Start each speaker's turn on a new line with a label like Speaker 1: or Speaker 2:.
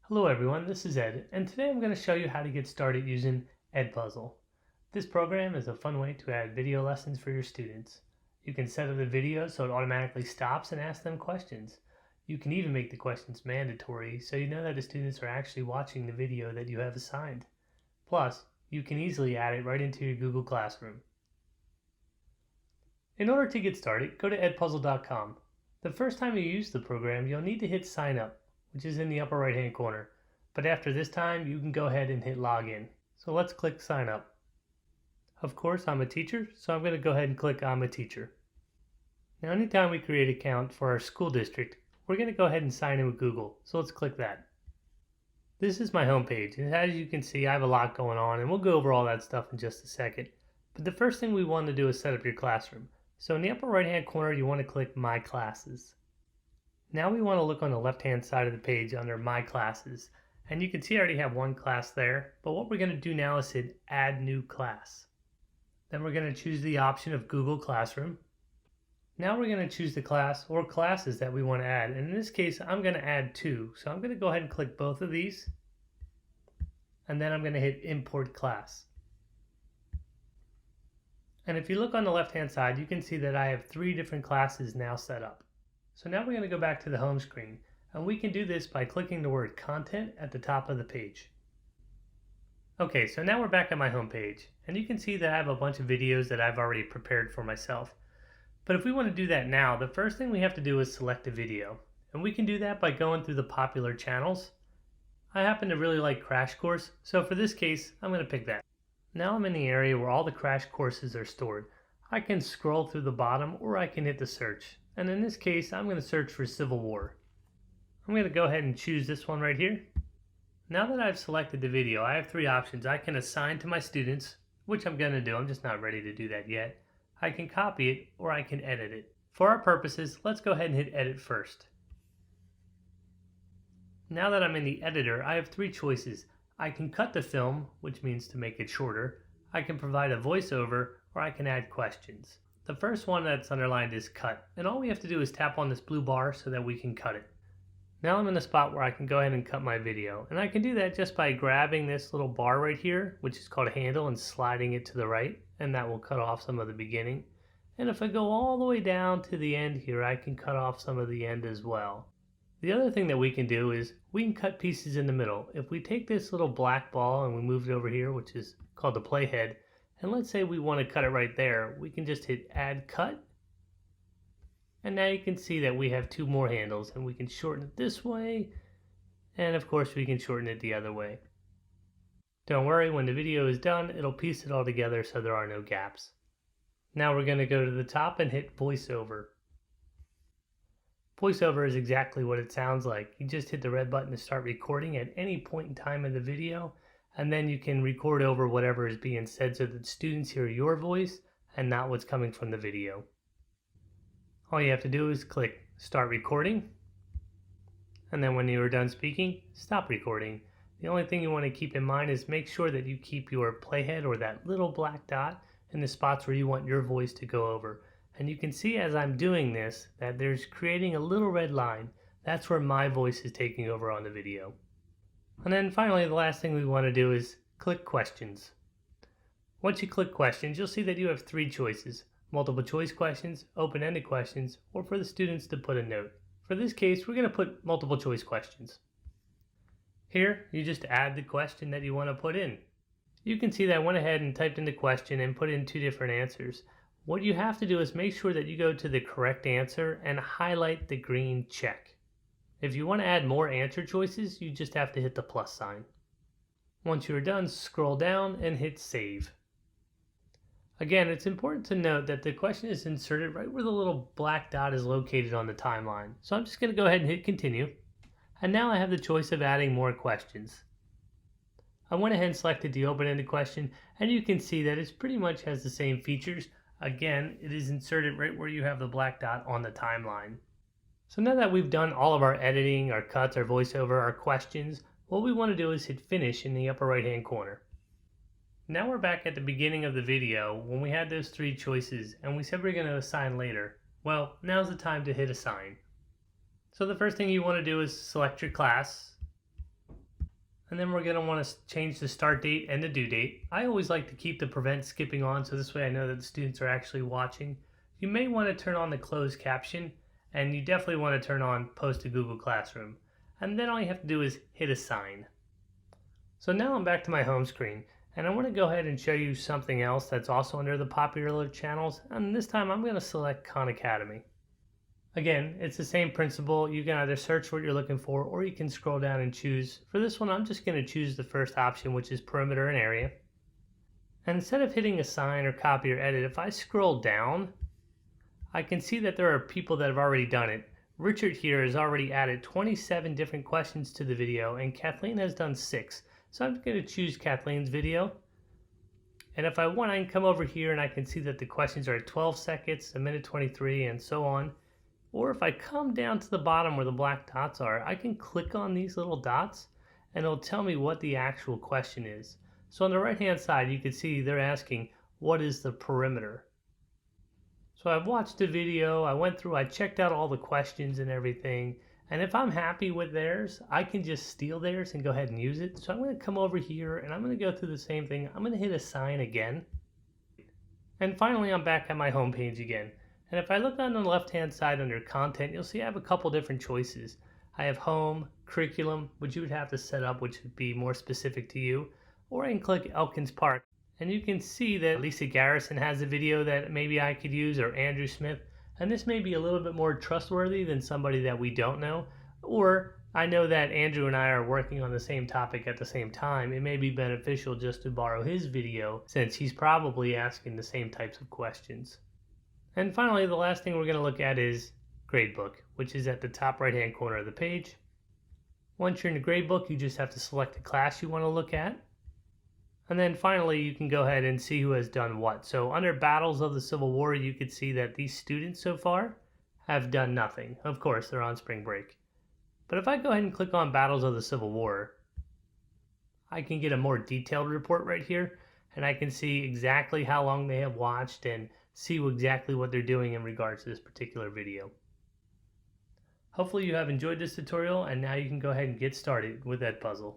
Speaker 1: Hello everyone, this is Ed, and today I'm going to show you how to get started using edpuzzle. This program is a fun way to add video lessons for your students. You can set up the video so it automatically stops and asks them questions. You can even make the questions mandatory so you know that the students are actually watching the video that you have assigned. Plus, you can easily add it right into your Google Classroom. In order to get started, go to edpuzzle.com. The first time you use the program, you'll need to hit sign up, which is in the upper right hand corner. But after this time, you can go ahead and hit login. So let's click sign up. Of course, I'm a teacher, so I'm going to go ahead and click I'm a teacher. Now anytime we create an account for our school district, we're going to go ahead and sign in with Google. So let's click that. This is my home page, and as you can see, I have a lot going on, and we'll go over all that stuff in just a second. But the first thing we want to do is set up your classroom. So in the upper right hand corner, you want to click My Classes. Now we want to look on the left hand side of the page under My Classes, and you can see I already have one class there, but what we're going to do now is hit Add New Class. Then we're going to choose the option of Google Classroom. Now we're going to choose the class or classes that we want to add, and in this case I'm going to add two, so I'm going to go ahead and click both of these, and then I'm going to hit Import Class. And if you look on the left hand side, you can see that I have three different classes now set up. So now we're going to go back to the home screen, and we can do this by clicking the word content at the top of the page. Okay, so now we're back at my home page, and you can see that I have a bunch of videos that I've already prepared for myself. But if we want to do that now, the first thing we have to do is select a video, and we can do that by going through the popular channels. I happen to really like Crash Course, so for this case, I'm going to pick that. Now I'm in the area where all the crash courses are stored. I can scroll through the bottom, or I can hit the search. And in this case, I'm going to search for Civil War. I'm going to go ahead and choose this one right here. Now that I've selected the video, I have three options. I can assign to my students, which I'm going to do. I'm just not ready to do that yet. I can copy it, or I can edit it. For our purposes, let's go ahead and hit edit first. Now that I'm in the editor, I have three choices. I can cut the film, which means to make it shorter. I can provide a voiceover, or I can add questions. The first one that's underlined is cut, and all we have to do is tap on this blue bar so that we can cut it. Now I'm in the spot where I can go ahead and cut my video, and I can do that just by grabbing this little bar right here, which is called a handle, and sliding it to the right, and that will cut off some of the beginning. And if I go all the way down to the end here, I can cut off some of the end as well. The other thing that we can do is we can cut pieces in the middle. If we take this little black ball and we move it over here, which is called the playhead, and let's say we want to cut it right there, we can just hit add cut. And now you can see that we have two more handles, and we can shorten it this way, and of course we can shorten it the other way. Don't worry, when the video is done, it'll piece it all together so there are no gaps. Now we're going to go to the top and hit voiceover. VoiceOver is exactly what it sounds like. You just hit the red button to start recording at any point in time in the video, and then you can record over whatever is being said so that students hear your voice and not what's coming from the video. All you have to do is click start recording, and then when you are done speaking, stop recording. The only thing you want to keep in mind is make sure that you keep your playhead or that little black dot in the spots where you want your voice to go over. And you can see as I'm doing this that there's creating a little red line. That's where my voice is taking over on the video. And then finally, the last thing we want to do is click questions. Once you click questions, you'll see that you have three choices: multiple choice questions, open-ended questions, or for the students to put a note. For this case, we're going to put multiple choice questions. Here, you just add the question that you want to put in. You can see that I went ahead and typed in the question and put in two different answers. What you have to do is make sure that you go to the correct answer and highlight the green check. If you want to add more answer choices, you just have to hit the plus sign. Once you're done, scroll down and hit save. Again, it's important to note that the question is inserted right where the little black dot is located on the timeline. So I'm just going to go ahead and hit continue. And now I have the choice of adding more questions. I went ahead and selected the open-ended question, and you can see that it pretty much has the same features. Again, it is inserted right where you have the black dot on the timeline. So now that we've done all of our editing, our cuts, our voiceover, our questions, what we want to do is hit finish in the upper right hand corner. Now we're back at the beginning of the video when we had those three choices and we said we're going to assign later. Well, now's the time to hit assign. So the first thing you want to do is select your class. And then we're going to want to change the start date and the due date. I always like to keep the prevent skipping on, so this way I know that the students are actually watching. You may want to turn on the closed caption, and you definitely want to turn on post to Google Classroom. And then all you have to do is hit assign. So now I'm back to my home screen, and I want to go ahead and show you something else that's also under the popular channels, and this time I'm going to select Khan Academy. Again, it's the same principle. You can either search what you're looking for, or you can scroll down and choose. For this one, I'm just going to choose the first option, which is perimeter and area. And instead of hitting assign or copy or edit, if I scroll down, I can see that there are people that have already done it. Richard here has already added 27 different questions to the video, and Kathleen has done 6. So I'm going to choose Kathleen's video. And if I want, I can come over here and I can see that the questions are at 12 seconds, a minute 23, and so on. Or if I come down to the bottom where the black dots are, I can click on these little dots and it'll tell me what the actual question is. So on the right hand side, you can see they're asking, what is the perimeter? So I've watched the video, I checked out all the questions and everything. And if I'm happy with theirs, I can just steal theirs and go ahead and use it. So I'm going to come over here and I'm going to go through the same thing. I'm going to hit assign again. And finally, I'm back at my home page again. And if I look on the left-hand side under content, you'll see I have a couple different choices. I have home, curriculum, which you would have to set up, which would be more specific to you. Or I can click Elkins Park. And you can see that Lisa Garrison has a video that maybe I could use, or Andrew Smith. And this may be a little bit more trustworthy than somebody that we don't know. Or I know that Andrew and I are working on the same topic at the same time. It may be beneficial just to borrow his video, since he's probably asking the same types of questions. And finally, the last thing we're going to look at is Gradebook, which is at the top right hand corner of the page. Once you're in the Gradebook, you just have to select the class you want to look at. And then finally, you can go ahead and see who has done what. So under Battles of the Civil War, you can see that these students so far have done nothing. Of course, they're on spring break. But if I go ahead and click on Battles of the Civil War, I can get a more detailed report right here. And I can see exactly how long they have watched and see exactly what they're doing in regards to this particular video. Hopefully you have enjoyed this tutorial, and now you can go ahead and get started with Edpuzzle.